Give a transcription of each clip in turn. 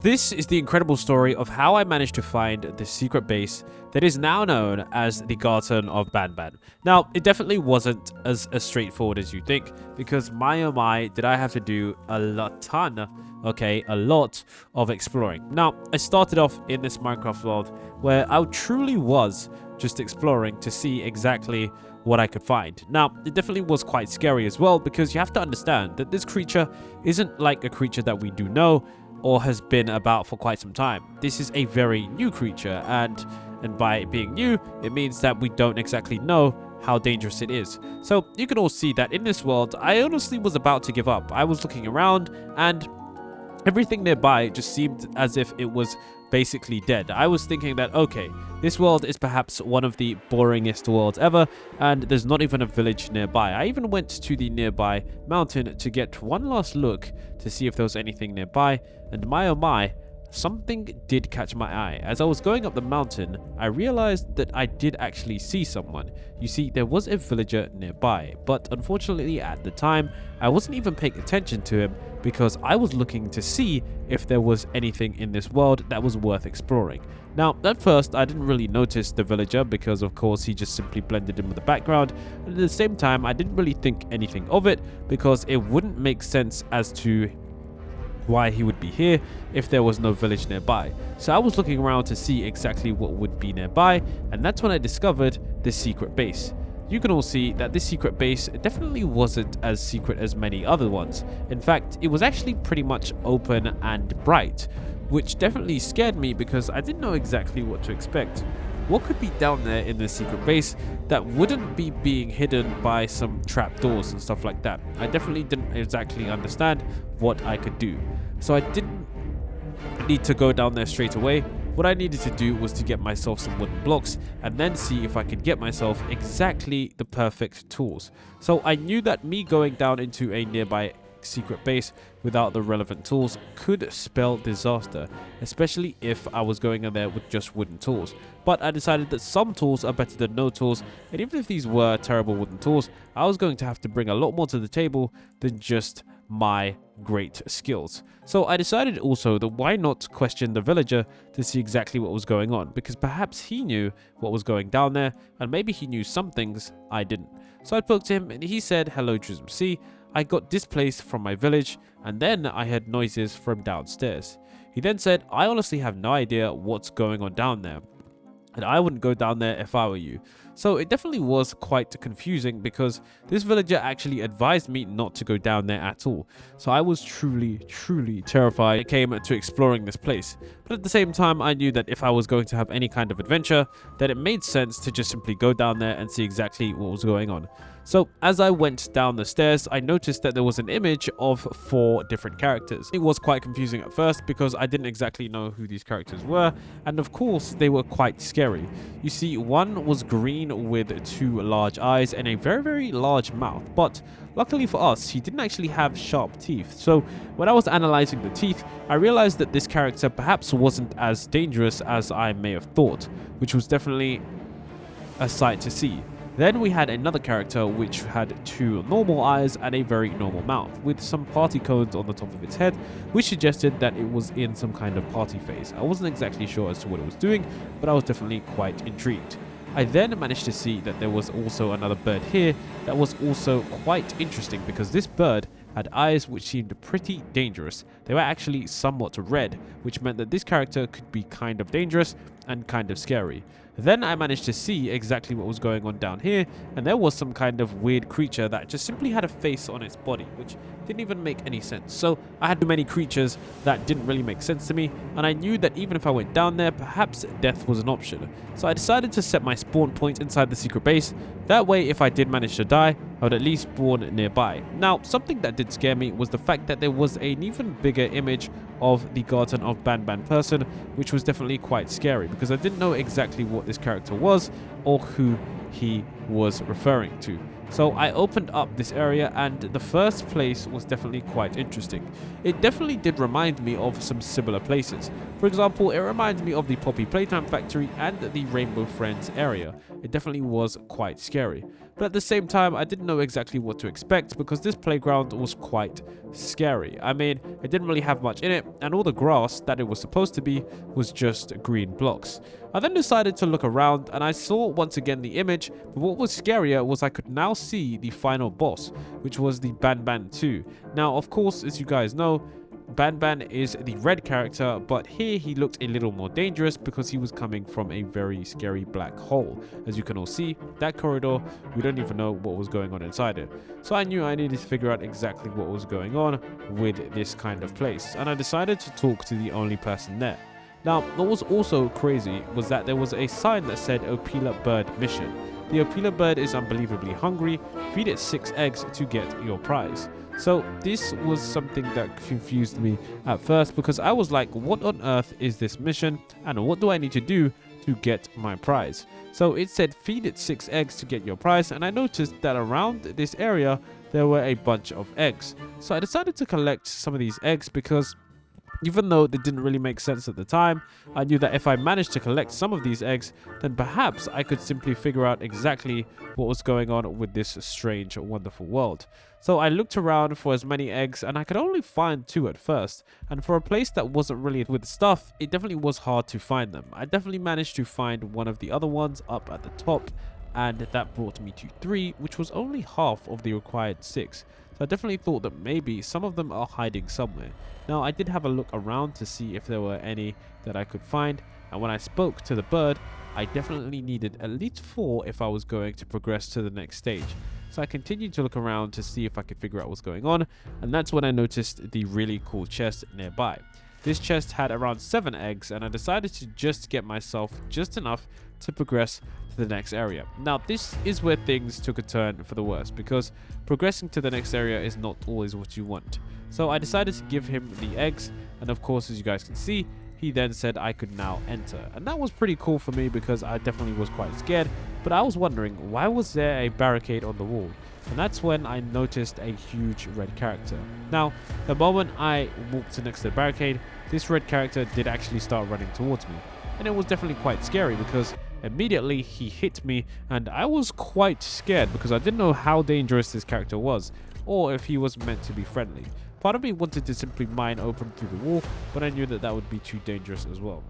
This is the incredible story of how I managed to find the secret base that is now known as the Garten of Banban. Now, it definitely wasn't as straightforward as you think, because my oh my, did I have to do a lot of exploring. Now, I started off in this Minecraft world where I truly was just exploring to see exactly what I could find. Now, it definitely was quite scary as well, because you have to understand that this creature isn't like a creature that we do know or has been about for quite some time. This is a very new creature, and by it being new, it means that we don't exactly know how dangerous it is. So you can all see that in this world, I honestly was about to give up. I was looking around and everything nearby just seemed as if it was basically dead. I was thinking that, okay, this world is perhaps one of the boringest worlds ever, and there's not even a village nearby. I even went to the nearby mountain to get one last look to see if there was anything nearby, and my oh my, something did catch my eye. As I was going up the mountain, I realized that I did actually see someone. You see, there was a villager nearby, but unfortunately at the time, I wasn't even paying attention to him because I was looking to see if there was anything in this world that was worth exploring. Now, at first, I didn't really notice the villager because, of course, he just simply blended in with the background. And at the same time, I didn't really think anything of it because it wouldn't make sense as to why he would be here if there was no village nearby. So I was looking around to see exactly what would be nearby, and that's when I discovered this secret base. You can all see that this secret base definitely wasn't as secret as many other ones. In fact, it was actually pretty much open and bright, which definitely scared me because I didn't know exactly what to expect. What could be down there in the secret base that wouldn't be being hidden by some trapdoors and stuff like that? I definitely didn't exactly understand what I could do. So I didn't need to go down there straight away. What I needed to do was to get myself some wooden blocks and then see if I could get myself exactly the perfect tools. So I knew that me going down into a nearby secret base without the relevant tools could spell disaster, especially if I was going in there with just wooden tools. But I decided that some tools are better than no tools, and even if these were terrible wooden tools, I was going to have to bring a lot more to the table than just my great skills. So I decided also that why not question the villager to see exactly what was going on, because perhaps he knew what was going down there and maybe he knew some things I didn't. So I spoke to him and he said, "Hello Trism C, I got displaced from my village and then I heard noises from downstairs." He then said, "I honestly have no idea what's going on down there, and I wouldn't go down there if I were you." So it definitely was quite confusing because this villager actually advised me not to go down there at all. So I was truly terrified when it came to exploring this place. But at the same time, I knew that if I was going to have any kind of adventure, that it made sense to just simply go down there and see exactly what was going on. So as I went down the stairs, I noticed that there was an image of 4 different characters. It was quite confusing at first because I didn't exactly know who these characters were, and of course they were quite scary. You see, one was green with 2 large eyes and a very large mouth, but luckily for us, he didn't actually have sharp teeth. So when I was analyzing the teeth, I realized that this character perhaps wasn't as dangerous as I may have thought, which was definitely a sight to see. Then we had another character which had 2 normal eyes and a very normal mouth with some party cones on the top of its head, which suggested that it was in some kind of party phase. I wasn't exactly sure as to what it was doing, but I was definitely quite intrigued. I then managed to see that there was also another bird here that was also quite interesting because this bird had eyes which seemed pretty dangerous. They were actually somewhat red, which meant that this character could be kind of dangerous and kind of scary. Then I managed to see exactly what was going on down here, and there was some kind of weird creature that just simply had a face on its body, which didn't even make any sense. So I had too many creatures that didn't really make sense to me, and I knew that even if I went down there, perhaps death was an option. So I decided to set my spawn point inside the secret base. That way, if I did manage to die, I would at least spawn nearby. Now, something that did scare me was the fact that there was an even bigger image of the Garten of Banban person, which was definitely quite scary because I didn't know exactly what this character was or who he was referring to. So I opened up this area, and the first place was definitely quite interesting. It definitely did remind me of some similar places. For example, it reminds me of the Poppy Playtime Factory and the Rainbow Friends area. It definitely was quite scary. but at the same time, I didn't know exactly what to expect because this playground was quite scary. I mean, it didn't really have much in it, and all the grass that it was supposed to be was just green blocks. I then decided to look around, and I saw once again the image, but what was scarier was I could now see the final boss, which was the Banban 2. Now, of course, as you guys know, Banban is the red character, but here he looked a little more dangerous because he was coming from a very scary black hole. As you can all see, that corridor, we don't even know what was going on inside it. So I knew I needed to figure out exactly what was going on with this kind of place, and I decided to talk to the only person there. Now, what was also crazy was that there was a sign that said Opila Bird Mission. The Opila bird is unbelievably hungry. Feed it 6 eggs to get your prize. So this was something that confused me at first because I was like, what on earth is this mission and what do I need to do to get my prize? So it said feed it 6 eggs to get your prize, and I noticed that around this area there were a bunch of eggs. So I decided to collect some of these eggs because even though they didn't really make sense at the time, I knew that if I managed to collect some of these eggs, then perhaps I could simply figure out exactly what was going on with this strange, wonderful world. So I looked around for as many eggs, and I could only find 2 at first. And for a place that wasn't really with stuff, it definitely was hard to find them. I definitely managed to find one of the other ones up at the top, and that brought me to 3, which was only half of the required 6. So I definitely thought that maybe some of them are hiding somewhere. Now, I did have a look around to see if there were any that I could find, and when I spoke to the bird, I definitely needed at least 4 if I was going to progress to the next stage. So I continued to look around to see if I could figure out what's going on, and that's when I noticed the really cool chest nearby. This chest had around 7 eggs, and I decided to just get myself just enough to progress to the next area. Now, this is where things took a turn for the worse, because progressing to the next area is not always what you want. So I decided to give him the eggs, and of course, as you guys can see, he then said I could now enter. And that was pretty cool for me because I definitely was quite scared, but I was wondering, why was there a barricade on the wall? And that's when I noticed a huge red character. Now, the moment I walked next to the barricade, this red character did actually start running towards me. And it was definitely quite scary because immediately he hit me, and I was quite scared because I didn't know how dangerous this character was, or if he was meant to be friendly. Part of me wanted to simply mine open through the wall, but I knew that that would be too dangerous as well.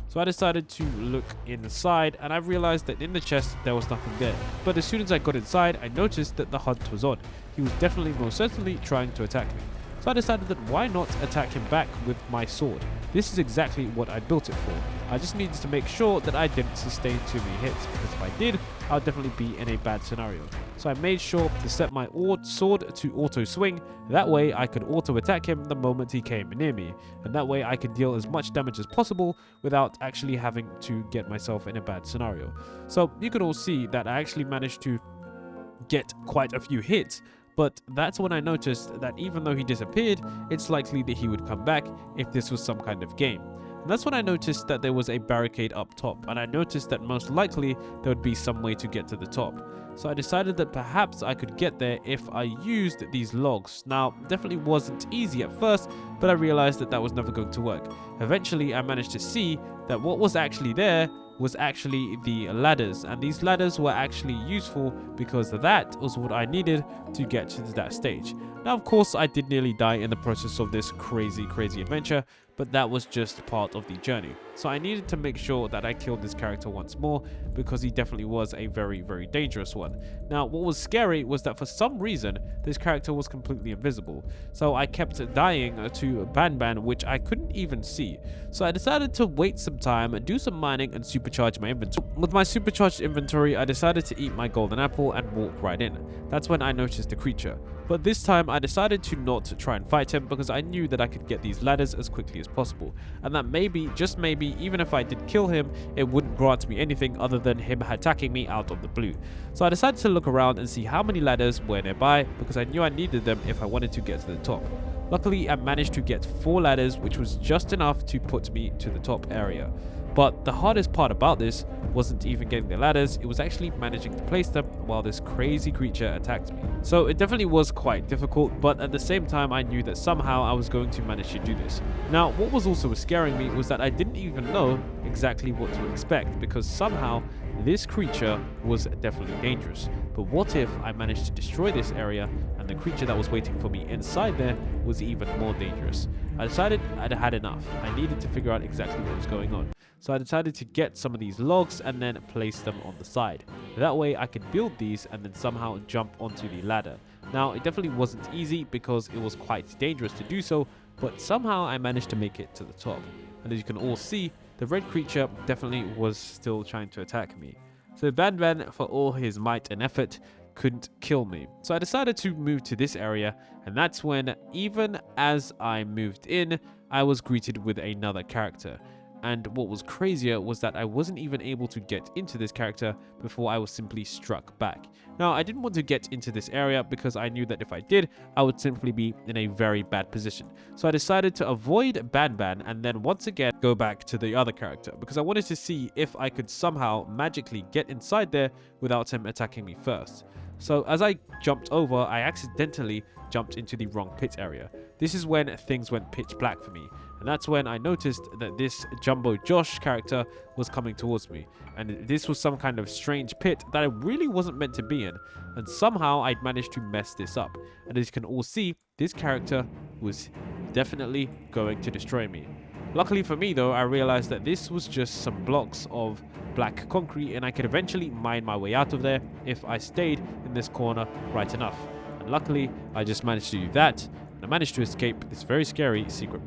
So I decided to look inside, and I realized that in the chest there was nothing there. But as soon as I got inside, I noticed that the hunt was on. He was definitely, most certainly, trying to attack me. So I decided that why not attack him back with my sword. This is exactly what I built it for. I just needed to make sure that I didn't sustain too many hits, because if I did, I would definitely be in a bad scenario. So I made sure to set my sword to auto swing. That way I could auto attack him the moment he came near me. And that way I could deal as much damage as possible without actually having to get myself in a bad scenario. So you can all see that I actually managed to get quite a few hits. But that's when I noticed that even though he disappeared, it's likely that he would come back if this was some kind of game. And that's when I noticed that there was a barricade up top, and I noticed that most likely there would be some way to get to the top. So I decided that perhaps I could get there if I used these logs. Now, definitely wasn't easy at first, but I realized that that was never going to work. Eventually, I managed to see that what was actually there was actually the ladders, and these ladders were actually useful because that was what I needed to get to that stage. Now, of course, I did nearly die in the process of this crazy adventure, but that was just part of the journey. So I needed to make sure that I killed this character once more because he definitely was a very dangerous one. Now, what was scary was that for some reason, this character was completely invisible. So I kept dying to Banban, which I couldn't even see. So I decided to wait some time and do some mining and supercharge my inventory. With my supercharged inventory, I decided to eat my golden apple and walk right in. That's when I noticed the creature. But this time I decided to not try and fight him because I knew that I could get these ladders as quickly as possible, and that maybe, just maybe, even if I did kill him, it wouldn't grant me anything other than him attacking me out of the blue. So I decided to look around and see how many ladders were nearby because I knew I needed them if I wanted to get to the top. Luckily, I managed to get 4 ladders, which was just enough to put me to the top area. But the hardest part about this wasn't even getting the ladders, it was actually managing to place them while this crazy creature attacked me. So it definitely was quite difficult, but at the same time I knew that somehow I was going to manage to do this. Now, what was also scaring me was that I didn't even know exactly what to expect because somehow this creature was definitely dangerous. But what if I managed to destroy this area and the creature that was waiting for me inside there was even more dangerous? I decided I'd had enough. I needed to figure out exactly what was going on. So I decided to get some of these logs and then place them on the side. That way I could build these and then somehow jump onto the ladder. Now, it definitely wasn't easy because it was quite dangerous to do so, but somehow I managed to make it to the top. And as you can all see, the red creature definitely was still trying to attack me. So Banban, for all his might and effort, couldn't kill me. So I decided to move to this area, and that's when, even as I moved in, I was greeted with another character. And what was crazier was that I wasn't even able to get into this character before I was simply struck back. Now, I didn't want to get into this area because I knew that if I did, I would simply be in a very bad position. So I decided to avoid Banban and then once again go back to the other character because I wanted to see if I could somehow magically get inside there without him attacking me first. So as I jumped over, I accidentally jumped into the wrong pit area. This is when things went pitch black for me. And that's when I noticed that this Jumbo Josh character was coming towards me. And this was some kind of strange pit that I really wasn't meant to be in. And somehow I'd managed to mess this up. And as you can all see, this character was definitely going to destroy me. Luckily for me though, I realized that this was just some blocks of black concrete and I could eventually mine my way out of there if I stayed in this corner right enough. And luckily, I just managed to do that. And I managed to escape this very scary secret